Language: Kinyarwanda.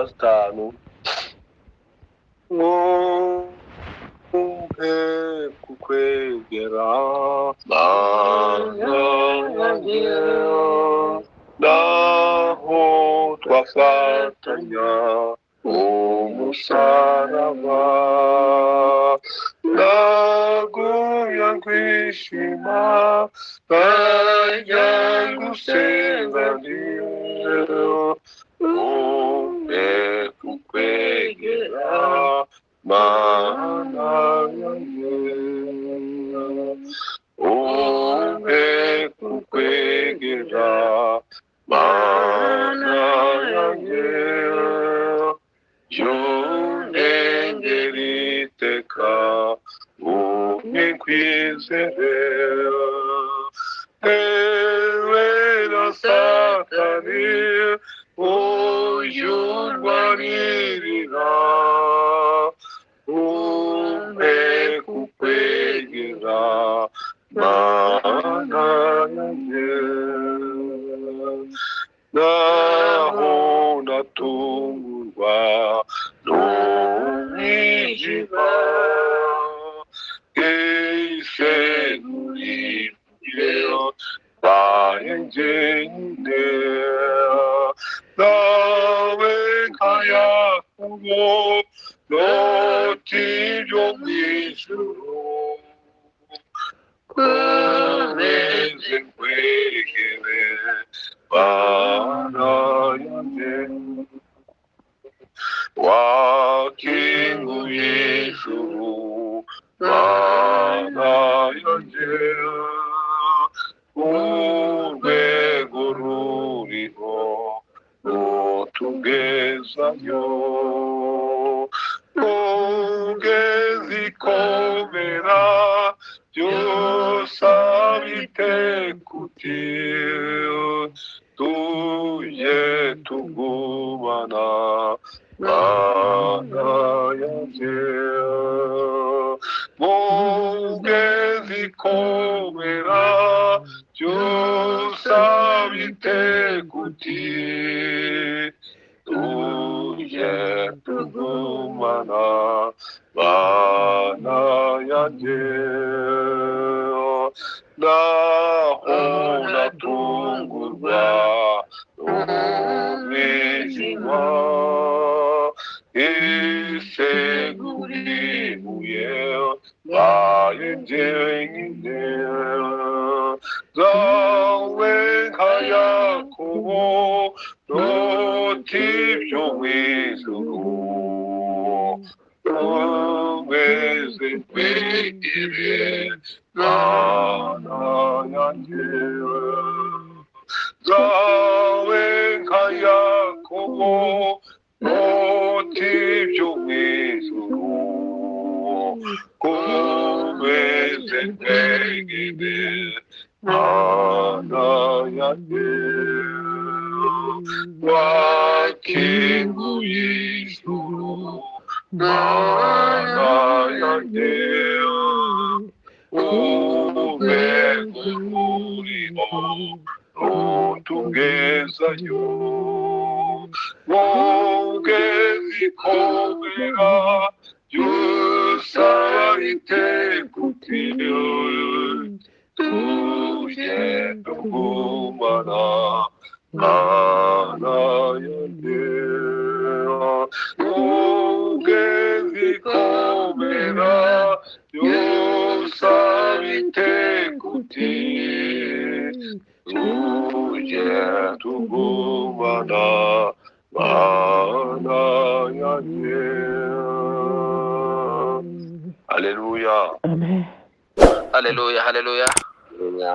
gatanu. Umpe kukwegera mana yanjye, naho twafatanya umusaraba, naguya kwishima nkajya gusenga nijoro. Umpe kukwegera mana yanjye, umpe kukwegera mana yanjye, yundengera iteka umpe kwizere. Ewe na Satani ujurwanirira, umpe kukwegera mana yanjye, naho natungurwa n'umwijima, iseguriro baye njyenyine, nawe nka Yakobo noti byo mu ijuru, komeze nkwegere mana yanjye, wakinguye ijuru mana yanjye, urwego ruriho rutugezayo, ugeze ikomera byose abitekuti, tujye tugumana mana yanjye, ugeze ikomera byose abitekuti, tujye tugumana mana yanjye, naho natungurwa n'umwijima, iseguribuye baye njyenyine, zawe nka Yakobo noti byo mu ijuru, komeze nkwegere mana yanjye, zawe nka Yakobo noti byo mu ijuru, komeze nkwegere mana yanjye, wakinguye ijuru mana yanjye, urwego ruriho rutugezayo, ugeze ikomera byose abitekuti, tujye tugumana mana yanjye, ugeze ikomera byose abitekuti, tujye tugumana mana yanjye. Haleluya. Amen. Haleluya, haleluya. Haleluya.